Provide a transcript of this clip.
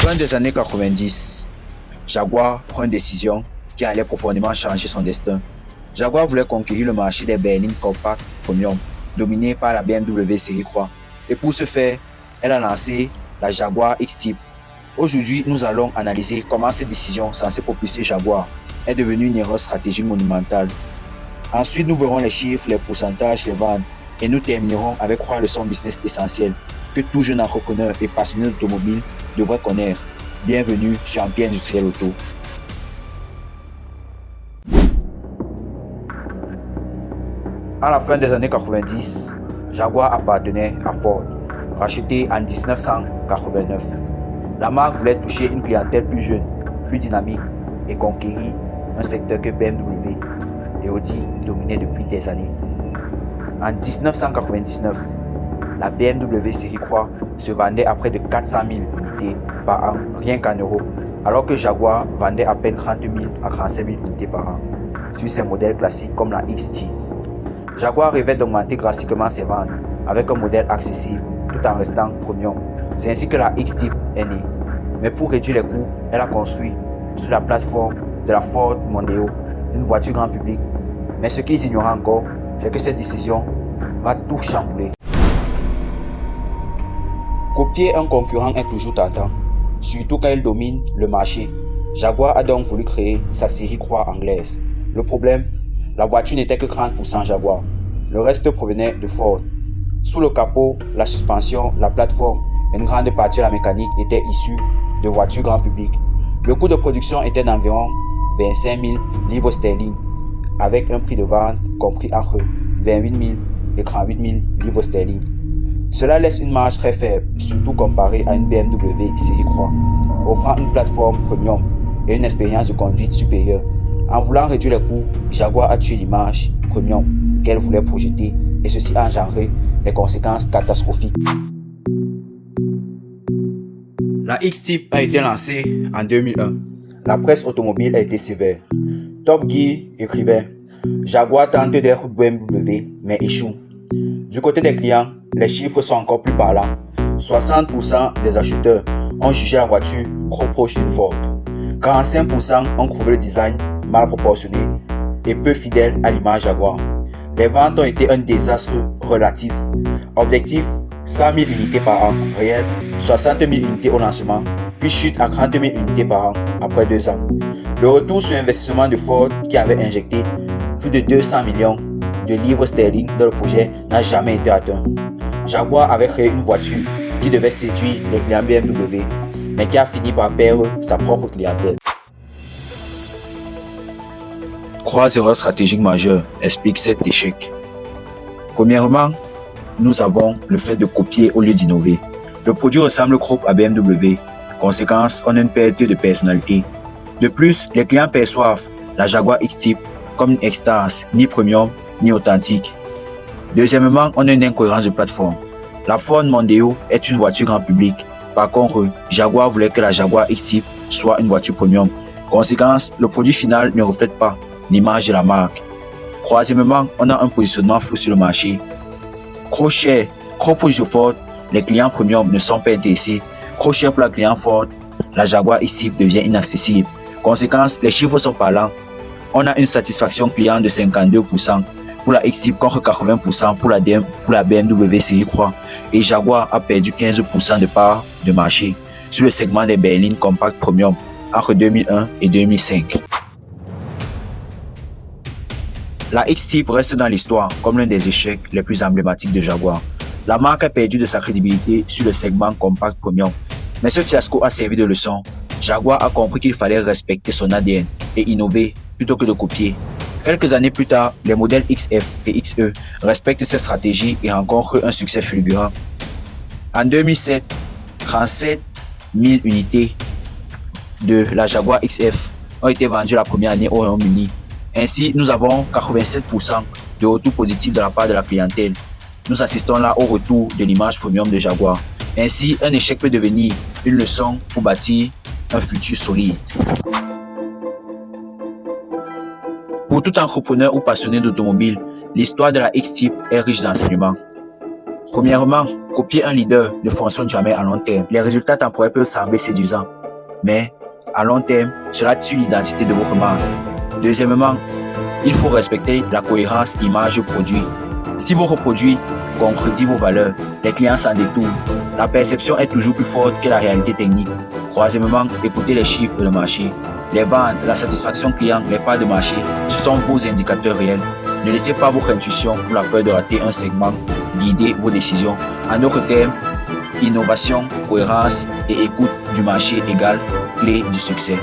Fin des années 90, Jaguar prend une décision qui allait profondément changer son destin. Jaguar voulait conquérir le marché des berlines compactes premium, dominé par la BMW série 3. Et pour ce faire, elle a lancé la Jaguar X-Type. Aujourd'hui, nous allons analyser comment cette décision censée propulser Jaguar est devenue une erreur stratégique monumentale. Ensuite, nous verrons les chiffres, les pourcentages, les ventes et nous terminerons avec 3 leçons business essentielles que tout jeune entrepreneur et passionné d'automobile devrait connaître. Bienvenue sur Empire Industriel Auto. À la fin des années 90, Jaguar appartenait à Ford, racheté en 1989. La marque voulait toucher une clientèle plus jeune, plus dynamique et conquérir un secteur que BMW et Audi dominaient depuis des années. En 1999, la BMW série 3 se vendait à près de 400 000 unités par an, rien qu'en Europe, alors que Jaguar vendait à peine 30 000 à 45 000 unités par an, sur ses modèles classiques comme la XT. Jaguar rêvait d'augmenter drastiquement ses ventes avec un modèle accessible tout en restant premium. C'est ainsi que la X-Type est née. Mais pour réduire les coûts, elle a construit sur la plateforme de la Ford Mondeo une voiture grand public. Mais ce qu'ils ignorent encore, c'est que cette décision va tout chambouler. Copier un concurrent est toujours tentant, surtout quand il domine le marché. Jaguar a donc voulu créer sa série 3 anglaise. Le problème, la voiture n'était que 30% Jaguar. Le reste provenait de Ford. Sous le capot, la suspension, la plateforme et une grande partie de la mécanique étaient issus de voitures grand public. Le coût de production était d'environ 25 000 livres sterling, avec un prix de vente compris entre 28 000 et 38 000 livres sterling. Cela laisse une marge très faible, surtout comparée à une BMW série 3, offrant une plateforme premium et une expérience de conduite supérieure. En voulant réduire les coûts, Jaguar a tué l'image premium qu'elle voulait projeter et ceci a engendré des conséquences catastrophiques. La X-Type a été lancée en 2001. La presse automobile a été sévère. Top Gear écrivait « Jaguar tente d'être BMW mais échoue ». Du côté des clients, les chiffres sont encore plus parlants. 60% des acheteurs ont jugé la voiture trop proche d'une Ford. 45% ont trouvé le design mal proportionné et peu fidèle à l'image Jaguar. Les ventes ont été un désastre relatif. Objectif 100 000 unités par an, réel 60 000 unités au lancement, puis chute à 30 000 unités par an après 2 ans. Le retour sur investissement de Ford, qui avait injecté plus de 200 millions de livres sterling dans le projet, n'a jamais été atteint. Jaguar avait créé une voiture qui devait séduire les clients BMW, mais qui a fini par perdre sa propre clientèle. 3 erreurs stratégiques majeures expliquent cet échec. Premièrement, nous avons le fait de copier au lieu d'innover. Le produit ressemble trop à BMW. Conséquence, on a une perte de personnalité. De plus, les clients perçoivent la Jaguar X-Type comme une extase, ni premium, ni authentique. Deuxièmement, on a une incohérence de plateforme. La Ford Mondeo est une voiture grand public. Par contre, Jaguar voulait que la Jaguar X-Type soit une voiture premium. Conséquence, le produit final ne reflète pas l'image de la marque. Troisièmement, on a un positionnement flou sur le marché. Trop cher, trop proche de Ford, les clients premium ne sont pas intéressés. Trop cher pour la client Ford, la Jaguar X-Type devient inaccessible. Conséquence, les chiffres sont parlants. On a une satisfaction client de 52% pour la X-Type contre 80% pour la BMW série 3 et Jaguar a perdu 15% de part de marché sur le segment des berlines compactes premium entre 2001 et 2005. La X-Type reste dans l'histoire comme l'un des échecs les plus emblématiques de Jaguar. La marque a perdu de sa crédibilité sur le segment compact premium. Mais ce fiasco a servi de leçon. Jaguar a compris qu'il fallait respecter son ADN et innover plutôt que de copier. Quelques années plus tard, les modèles XF et XE respectent cette stratégie et rencontrent un succès fulgurant. En 2007, 37 000 unités de la Jaguar XF ont été vendues la première année au Royaume-Uni. Ainsi, nous avons 87% de retour positif de la part de la clientèle. Nous assistons là au retour de l'image premium de Jaguar. Ainsi, un échec peut devenir une leçon pour bâtir un futur solide. Pour tout entrepreneur ou passionné d'automobile, l'histoire de la X-Type est riche d'enseignements. Premièrement, copier un leader ne fonctionne jamais à long terme. Les résultats temporaires peuvent sembler séduisants, mais à long terme, cela tue l'identité de votre marque. Deuxièmement, il faut respecter la cohérence image-produit. Si votre produit contredit vos valeurs, les clients s'en détournent. La perception est toujours plus forte que la réalité technique. Troisièmement, écoutez les chiffres de marché. Les ventes, la satisfaction client, les parts de marché, ce sont vos indicateurs réels. Ne laissez pas votre intuition ou la peur de rater un segment guider vos décisions. En d'autres termes, innovation, cohérence et écoute du marché égale clé du succès.